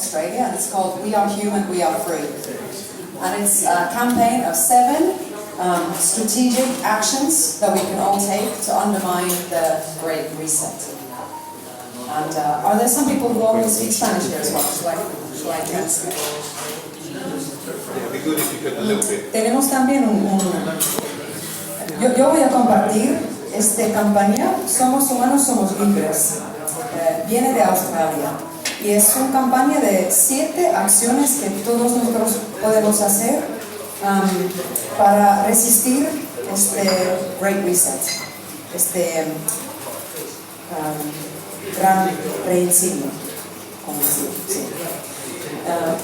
Australia, and it's called We Are Human, We Are Free. And it's a campaign of 7 strategic actions that we can all take to undermine the Great Reset. And are there some people who only speak Spanish here as well? Shall I translate? Tenemos también yo voy a compartir esta campaña, Somos Humanos, Somos Libres. Viene de Australia y es una campaña de 7 acciones que todos nosotros podemos hacer para resistir este Great Reset, este gran reinsigno, como decir. Sí.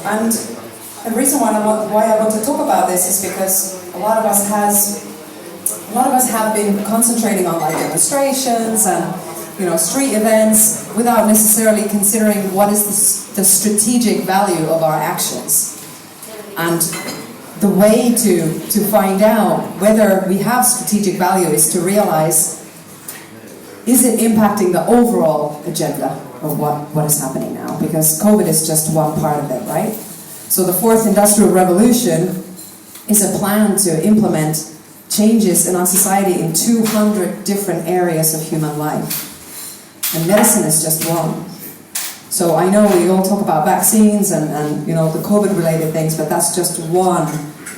And the reason why I want to talk about this is because a lot of us have been concentrating on like demonstrations and street events without necessarily considering what is the strategic value of our actions. And the way to find out whether we have strategic value is to realize, is it impacting the overall agenda of what is happening now? Because COVID is just one part of it, right? So the 4th Industrial Revolution is a plan to implement changes in our society in 200 different areas of human life. And medicine is just one. So I know we all talk about vaccines and the COVID-related things, but that's just one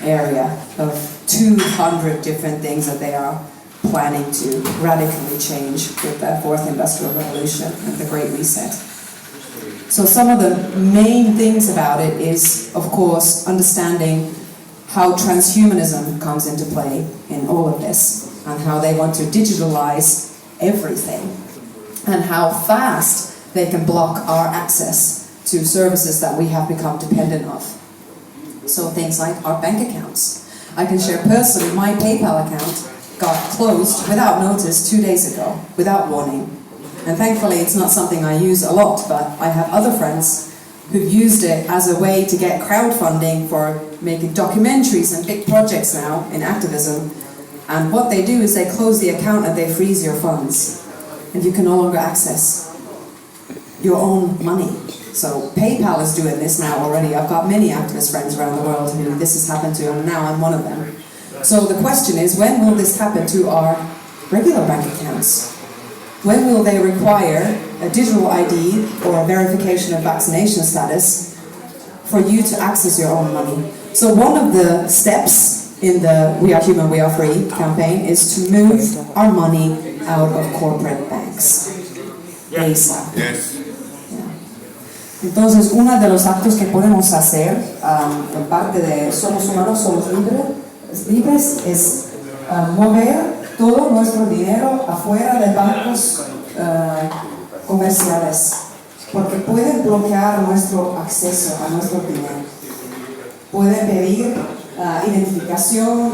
area of 200 different things that they are planning to radically change with the 4th Industrial Revolution and the Great Reset. So some of the main things about it is, of course, understanding how transhumanism comes into play in all of this, and how they want to digitalize everything, and how fast they can block our access to services that we have become dependent of. So things like our bank accounts. I can share personally, my PayPal account got closed without notice 2 days ago, without warning. And thankfully it's not something I use a lot, but I have other friends who've used it as a way to get crowdfunding for making documentaries and big projects now in activism. And what they do is they close the account and they freeze your funds. And you can no longer access your own money. So PayPal is doing this now already. I've got many activist friends around the world who this has happened to, and now I'm one of them. So the question is, when will this happen to our regular bank accounts? When will they require a digital ID or a verification of vaccination status for you to access your own money? So one of the steps in the We Are Human, We Are Free campaign is to move our money out of corporate banks. ASAP. Yes. Entonces, uno de los actos que podemos hacer en parte de Somos Humanos, Somos Libres es mover todo nuestro dinero afuera de bancos comerciales, porque pueden bloquear nuestro acceso a nuestro dinero. Pueden pedir identificación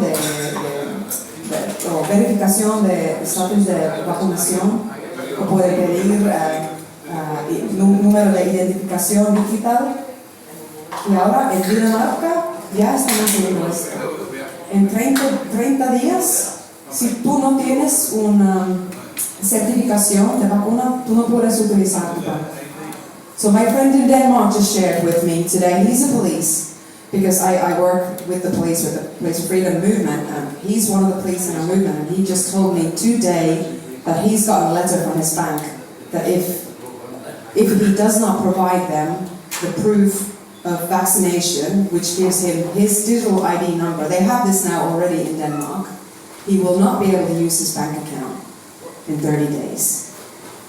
o verificación de estatus de vacunación, o pueden pedir número de identificación digital. Y ahora en Dinamarca ya están haciendo esto. En 30 días, si tú no tienes una certificación de vacuna, tú no puedes utilizar tu banco. So my friend in Denmark just shared with me today, he's a police, because I work with the police, with the Police Freedom Movement, and he's one of the police in our movement, and he just told me today that he's got a letter from his bank that if he does not provide them the proof of vaccination, which gives him his digital ID number, they have this now already in Denmark, he will not be able to use his bank account in 30 days.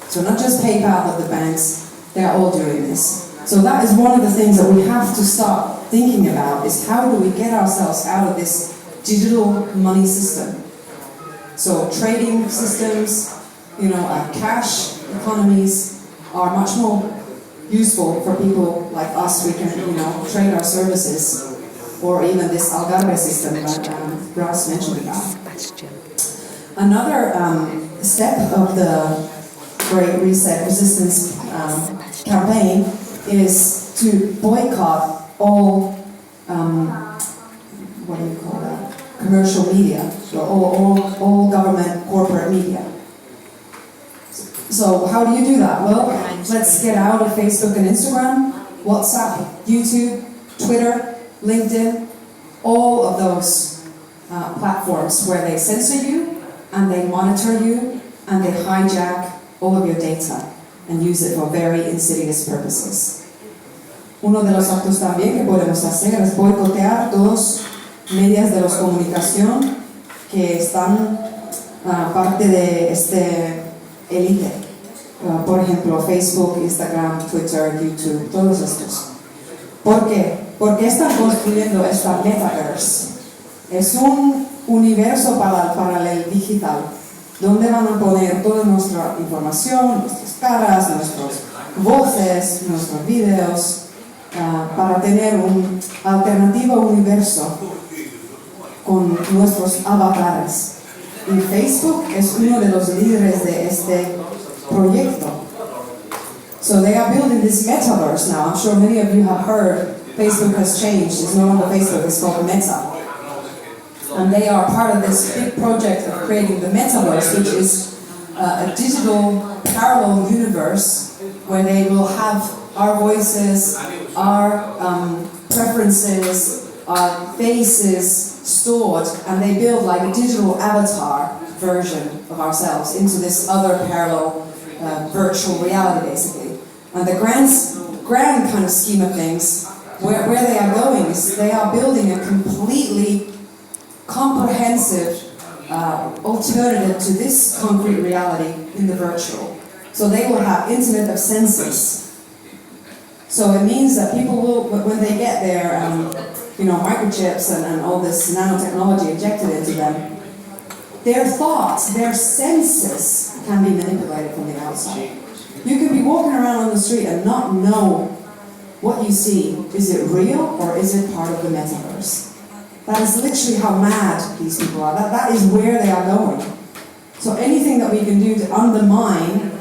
So not just PayPal, but the banks, they're all doing this. So that is one of the things that we have to start thinking about, is how do we get ourselves out of this digital money system? So trading systems, cash economies are much more useful for people like us. We can, trade our services, or even this Algarve system that Ross mentioned about. Another step of the Great Reset Resistance campaign is to boycott all, commercial media, so all government corporate media. So how do you do that? Well, let's get out of Facebook and Instagram. WhatsApp, YouTube, Twitter, LinkedIn, all of those platforms where they censor you and they monitor you and they hijack all of your data and use it for very insidious purposes. Uno de los actos también que podemos hacer es boicotear todos medios de comunicación que están parte de este élite. Por ejemplo, Facebook, Instagram, Twitter, YouTube, todos estos. ¿Por qué? Porque están construyendo esta metaverse. Es un universo paralelo digital donde van a poner toda nuestra información, nuestras caras, nuestras voces, nuestros videos, para tener un alternativo universo con nuestros avatares. Y Facebook es uno de los líderes de este proyecto. So they are building this metaverse now. I'm sure many of you have heard Facebook has changed. It's no longer Facebook, it's called Meta. And they are part of this big project of creating the metaverse, which is a digital parallel universe where they will have our voices, our preferences, our faces stored, and they build like a digital avatar version of ourselves into this other parallel virtual reality, basically. And the grand kind of scheme of things, where they are going is they are building a completely comprehensive alternative to this concrete reality in the virtual. So they will have Internet of Senses. So it means that people will, when they get their microchips and all this nanotechnology injected into them, their thoughts, their senses can be manipulated from the outside. You can be walking around on the street and not know what you see. Is it real or is it part of the metaverse? That is literally how mad these people are. That is where they are going. So anything that we can do to undermine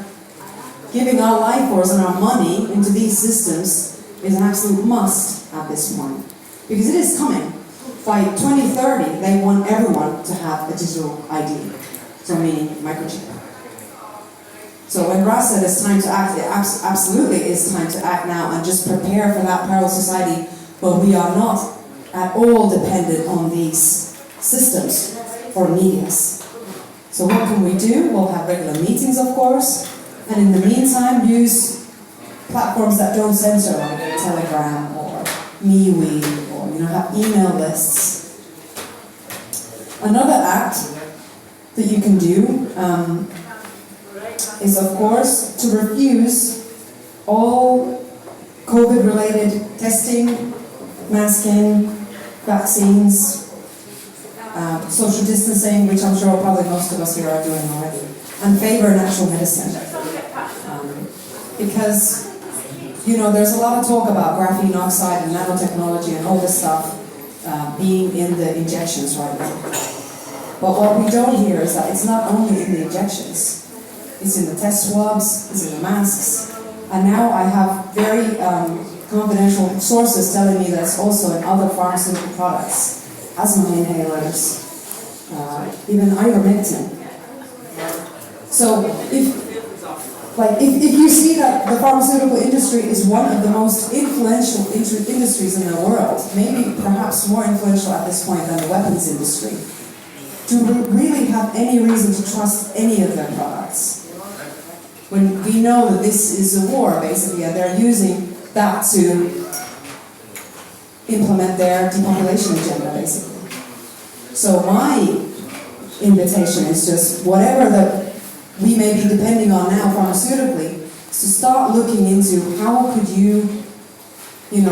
giving our life force and our money into these systems is an absolute must at this point. Because it is coming. By 2030, they want everyone to have a digital ID. So meaning microchip. So when Ross said it's time to act, it absolutely is time to act now and just prepare for that parallel society. But we are not at all dependent on these systems or medias. So what can we do? We'll have regular meetings, of course, and in the meantime use platforms that don't censor, like Telegram or MeWe, or have email lists. Another act that you can do is, of course, to refuse all COVID-related testing, masking, vaccines, social distancing, which I'm sure probably most of us here are doing already, and favor natural medicine. Because, there's a lot of talk about graphene oxide and nanotechnology and all this stuff being in the injections right now. But what we don't hear is that it's not only in the injections. It's in the test swabs, it's in the masks, and now I have very confidential sources telling me that it's also in other pharmaceutical products, asthma inhalers, even ivermectin. So if you see that the pharmaceutical industry is one of the most influential industries in the world, maybe perhaps more influential at this point than the weapons industry, do we really have any reason to trust any of their products? When we know that this is a war, basically, and they're using that to implement their depopulation agenda, basically. So my invitation is just whatever that we may be depending on now pharmaceutically, is to start looking into how could you,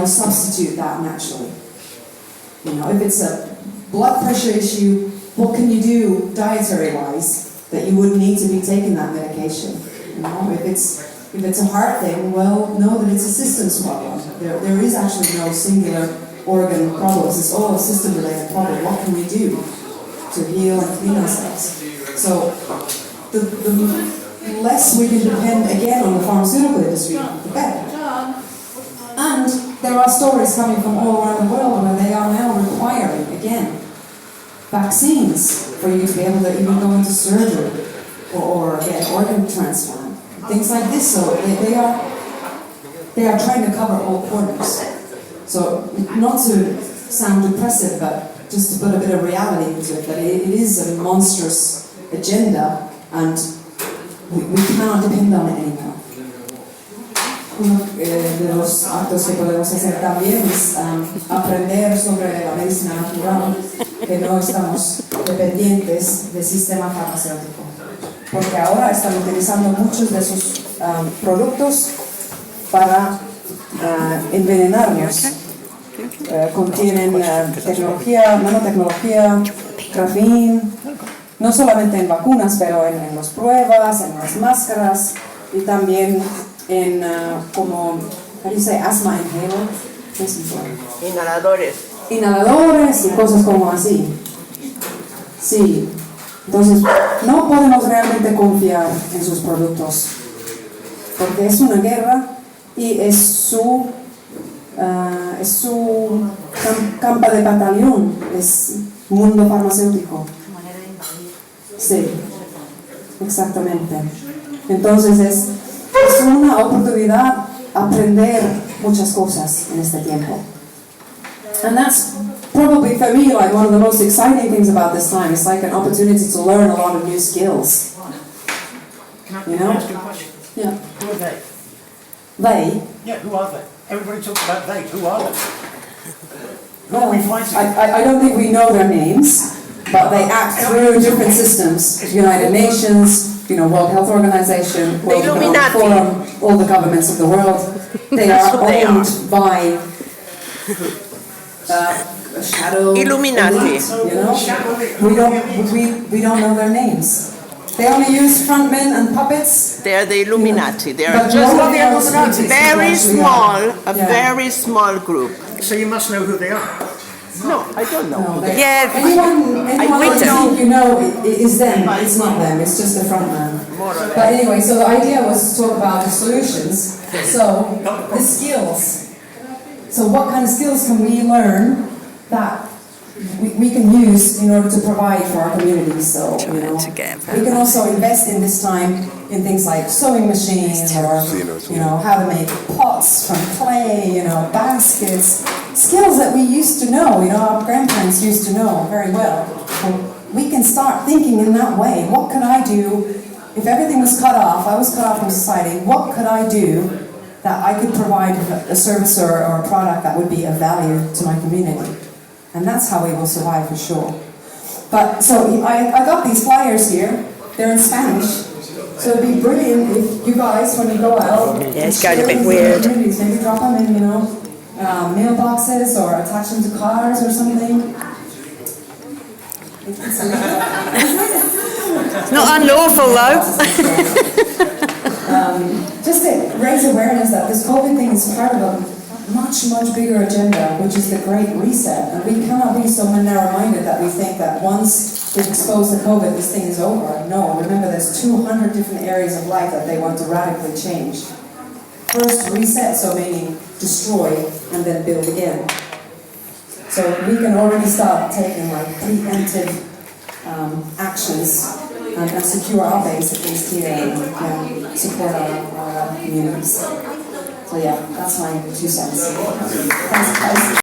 substitute that naturally. If it's a blood pressure issue, what can you do dietary-wise that you wouldn't need to be taking that medication? If it's a heart thing, well, know that it's a systems problem. There is actually no singular organ problems. It's all a system-related problem. What can we do to heal and clean ourselves? So the less we can depend again on the pharmaceutical industry, the better. And there are stories coming from all around the world where they are now requiring, again, vaccines for you to be able to even go into surgery or get an organ transplant. Things like this, so they are they are trying to cover all corners. So not to sound depressive, but just to put a bit of reality into it, that it is a monstrous agenda and we cannot depend on it anymore. Uno de los actos que podemos hacer también es aprender sobre la medicina natural, que no estamos dependientes del sistema farmacéutico. Porque ahora están utilizando muchos de sus productos para envenenarnos. Contienen tecnología, nanotecnología, grafín, no solamente en vacunas, pero en las pruebas, en las máscaras y también en como dice asma inhaler, inhaladores y cosas como así. Sí, entonces no podemos realmente confiar en sus productos porque es una guerra y es su campo de batallón, es mundo farmacéutico. Sí, exactamente. Entonces es una oportunidad aprender muchas cosas en este tiempo. And that's probably for me like one of the most exciting things about this time. It's like an opportunity to learn a lot of new skills. Can I ask you a question? Yeah. Who are they? They? Yeah, who are they? Everybody talks about they. Who are they? Well, I don't think we know their names, but they act through different systems. United Nations, World Health Organization, World Economic Forum, all the governments of the world. They are owned by a shadow Illuminati. elite, We don't know their names. They only use frontmen and puppets. They are the Illuminati. They are But just nobody else knows very who they small, are. a very small group. So you must know who they are. No, I don't know. No, they- Yeah, anyone we that don't. you know is them, but it's not them, it's just the front man. But anyway, so the idea was to talk about the solutions. So, the skills. So what kind of skills can we learn that we can use in order to provide for our communities? So, we can also invest in this time in things like sewing machines or, how to make pots from clay, baskets. Skills that we used to know, our grandparents used to know very well. We can start thinking in that way. What could I do if everything was cut off, I was cut off from society, what could I do that I could provide a service or a product that would be of value to my community? And that's how we will survive for sure. But, so I got these flyers here. They're in Spanish. So it'd be brilliant if you guys, when you go out, it's kind of a bit weird. Maybe drop them in, mailboxes or attach them to cars or something. It's not unlawful though. Just to raise awareness that this COVID thing is part of a much, much bigger agenda, which is the Great Reset. And we cannot be so narrow-minded that we think that once we're exposed to COVID, this thing is over. No, remember there's 200 different areas of life that they want to radically change. First, reset, so meaning destroy, and then build again. So we can already start taking preemptive actions and secure our base at least here and support our communities. So yeah, that's my 2 cents. Thanks, guys.